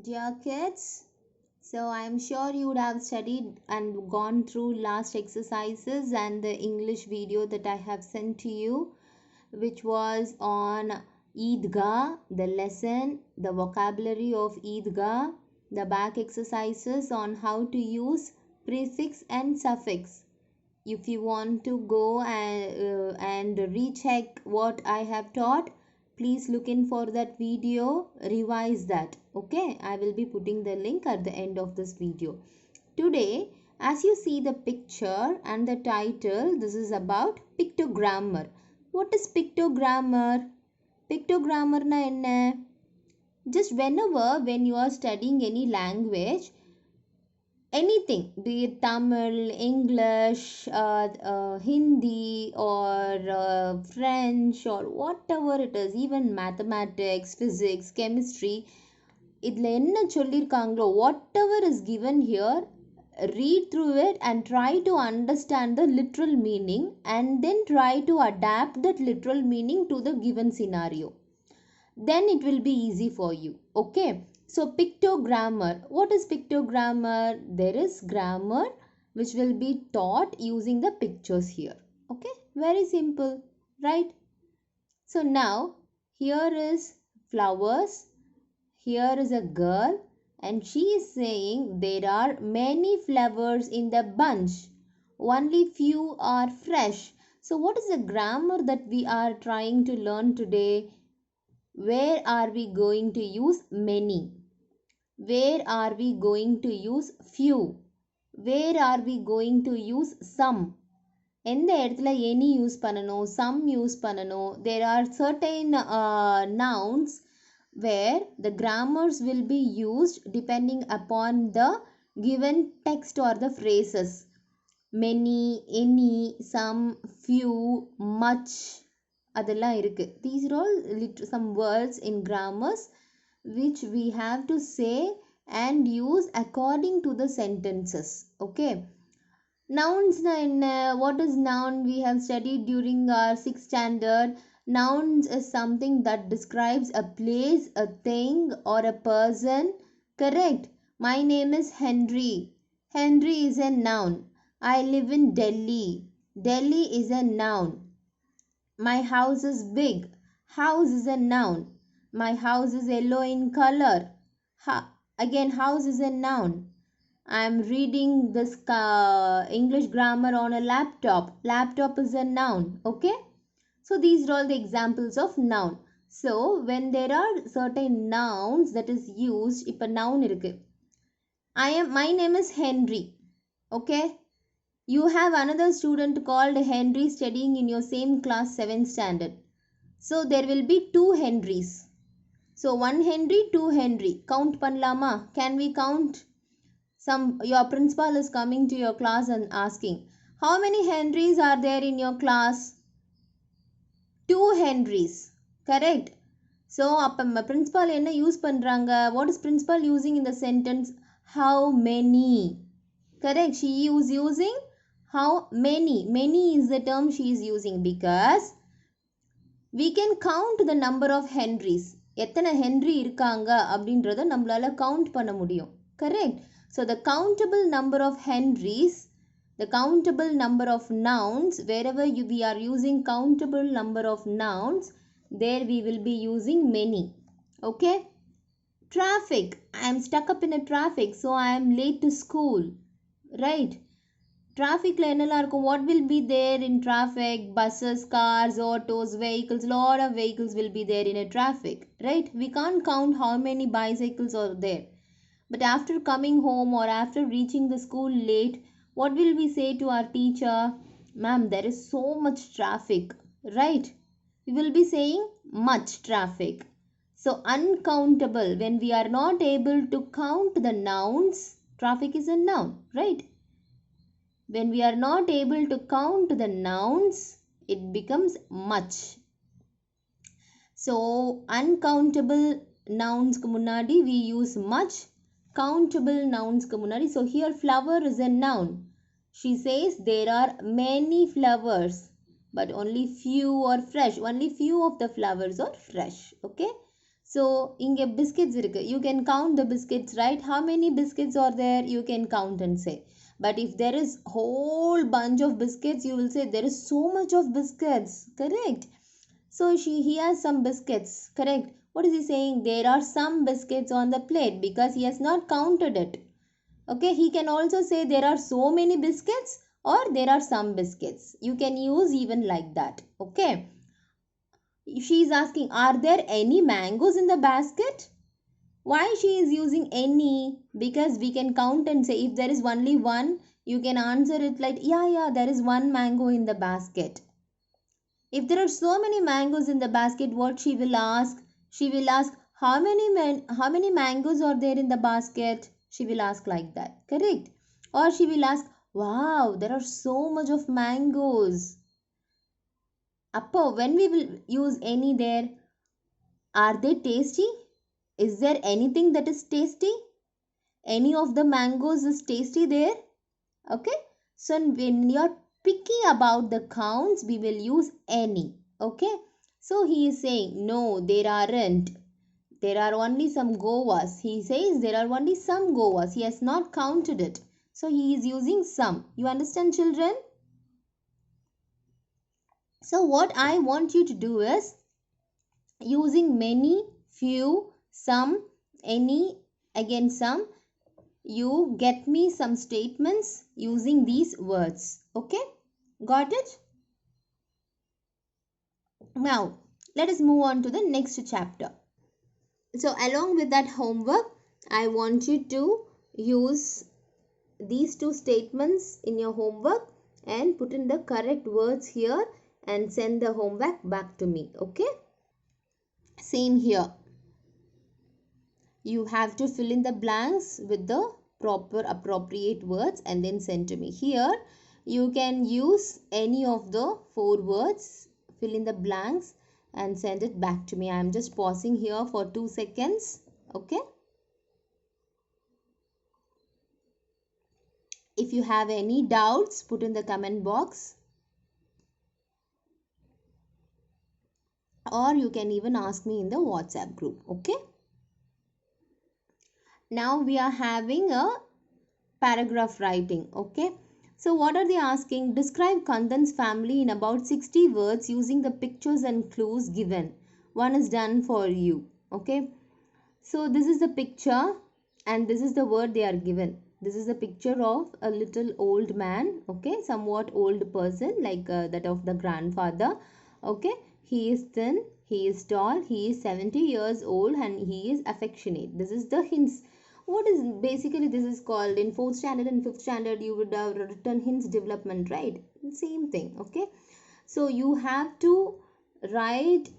Dear kids, so I'm sure you would have studied and gone through last exercises and the English video that I have sent to you, which was on Eidgah, the lesson, the vocabulary of Eidgah, the back exercises on how to use prefix and suffix. If you want to go and recheck what I have taught, please look in for that video, revise that. Okay, I will be putting the link at the end of this video. Today, as you see the picture and the title, this is about pictogrammar. What is pictogrammar? Pictogrammar na enna? Just whenever when you are studying any language, anything, be it Tamil, English, Hindi, or French, or whatever it is, even mathematics, physics, chemistry, இதில் என்ன சொல்லியிருக்காங்களோ whatever is given here, read through it and try to understand the literal meaning and then try to adapt that literal meaning to the given scenario. Then it will be easy for you. Okay, so pictogrammar. What is pictogrammar? There is grammar which will be taught using the pictures here. Okay, very simple, right? So now here is flowers, here is a girl, and she is saying there are many flowers in the bunch, only few are fresh. So what is the grammar that we are trying to learn today? Where are we going to use many? Where are we going to use few? Where are we going to use some? எந்த இடத்துல any use பண்ணணும், some use பண்ணணும்? There are certain nouns where the grammars will be used depending upon the given text or the phrases. Many, any, some, few, much, அதெல்லாம் இருக்கு. These are all some words in grammars which we have to say and use according to the sentences. Okay, nouns na enna? What is noun? We have studied during our 6th standard. Nouns is something that describes a place, a thing, or a person. Correct? My name is Henry. Henry is a noun. I live in Delhi. Delhi is a noun. My house is big. House is a noun. My house is yellow in color. Again, house is a noun. I am reading this English grammar on a laptop. Laptop is a noun. Okay, so these are all the examples of noun. So when there are certain nouns that is used, இப்ப noun இருக்கு. My name is Henry. Okay, you have another student called Henry studying in your same class, 7th standard. So there will be 2 Henrys. So 1 Henry, 2 Henry. Count பண்ணலாமா? Can we count? Your principal is coming to your class and asking, how many Henrys are there in your class? 2 Henrys. Correct? So அப்ப principal என்ன use பண்றாங்க? What is principal using in the sentence? How many? Correct? She is using how many. Many is the term she is using because we can count the number of Henrys. எத்தனை Henry இருக்காங்க அப்படின்றத நம்மளால count பண்ண முடியும். Correct? So the countable number of Henrys, the countable number of nouns, wherever we are using countable number of nouns, there we will be using many. Okay? Traffic. I am stuck up in a traffic, so I am late to school. Right? Traffic la என்னலாம் இருக்கும்? What will be there in traffic? Buses, cars, autos, vehicles. Lot of vehicles will be there in a traffic. Right? We can't count how many bicycles are there. But after coming home or after reaching the school late, what will we say to our teacher? Ma'am, there is so much traffic. Right? We will be saying much traffic. So uncountable. When we are not able to count the nouns, traffic is a noun. Right? When we are not able to count the nouns, it becomes much. So uncountable nouns ku munadi we use much. Countable nouns ku munadi. So here flower is a noun. She says there are many flowers, but only few are fresh. Only few of the flowers are fresh. Okay. So inge biscuits irukku, you can count the biscuits, right? How many biscuits are there, you can count and say. But if there is whole bunch of biscuits, you will say there is so much of biscuits, correct? So he has some biscuits, correct? What is he saying? There are some biscuits on the plate, because he has not counted it. Okay, he can also say there are so many biscuits, or there are some biscuits. You can use even like that. Okay, she is asking, are there any mangoes in the basket? Why she is using any? Because we can count and say, if there is only one, you can answer it like, yeah, there is one mango in the basket. If there are so many mangoes in the basket, what she will ask? She will ask, how many mangoes are there in the basket? She will ask like that, correct? Or she will ask, wow, there are so much of mangoes. Appo, when we will use any there, are they tasty? Is there anything that is tasty? Any of the mangoes is tasty there? Okay. So when you're picky about the counts, we will use any. Okay. So he is saying, no, there aren't. There are only some Goas. He says there are only some Goas. He has not counted it. So he is using some. You understand, children? So what I want you to do is, using many, few, some, any, again some, you get me some statements using these words. Okay, got it? Now let us move on to the next chapter. So along with that homework, I want you to use these two statements in your homework and put in the correct words here and send the homework back to me. Okay, same here. You have to fill in the blanks with the proper appropriate words and then send to me. Here you can use any of the four words, fill in the blanks and send it back to me. I am just pausing here for 2 seconds. Okay. If you have any doubts, put in the comment box, or you can even ask me in the WhatsApp group. Okay. Now we are having a paragraph writing. Okay. So what are they asking? Describe Kandan's family in about 60 words using the pictures and clues given. One is done for you. Okay. So this is the picture and this is the word they are given. This is a picture of a little old man. Okay. Somewhat old person, like that of the grandfather. Okay. He is thin. He is tall. He is 70 years old and he is affectionate. This is the hints. What is basically this is called in 4th standard and 5th standard, you would have written hints development, right? Same thing. Okay, so you have to write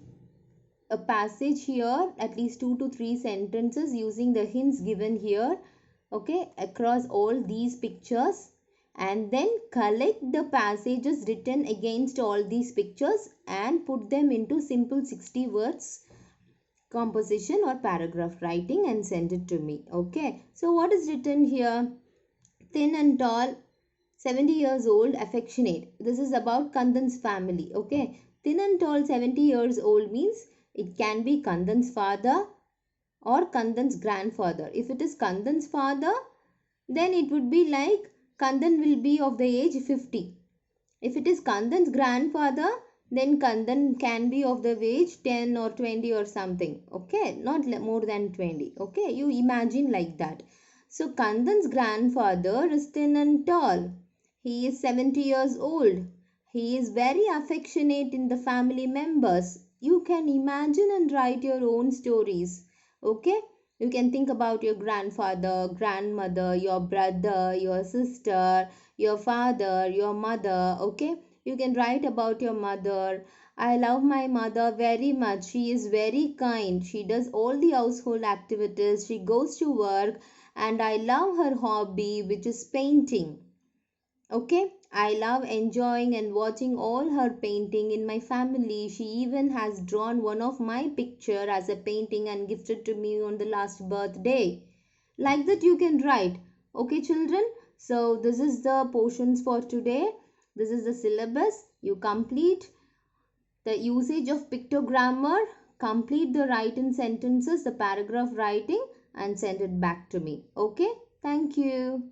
a passage here, at least 2 to 3 sentences using the hints given here, okay, across all these pictures, and then collect the passages written against all these pictures and put them into simple 60 words composition or paragraph writing and send it to me. Okay, so what is written here? Thin and tall, 70 years old, affectionate. This is about Kandan's family. Okay, thin and tall, 70 years old means it can be Kandan's father or Kandan's grandfather. If it is Kandan's father, then it would be like Kandan will be of the age 50. If it is Kandan's grandfather, then Kandan can be of the age 10 or 20 or something. Okay, not more than 20. Okay, you imagine like that. So Kandan's grandfather is thin and tall. He is 70 years old. He is very affectionate in the family members. You can imagine and write your own stories. Okay, you can think about your grandfather, grandmother, your brother, your sister, your father, your mother. Okay, you can write about your mother. I love my mother very much. She is very kind. She does all the household activities. She goes to work and I love her hobby, which is painting. Okay, I love enjoying and watching all her painting in my family. She even has drawn one of my picture as a painting and gifted to me on the last birthday. Like that you can write. Okay, children. So this is the portions for today. This is the syllabus. You complete the usage of pictogrammar, complete the written sentences, the paragraph writing, and send it back to me. Okay? Thank you.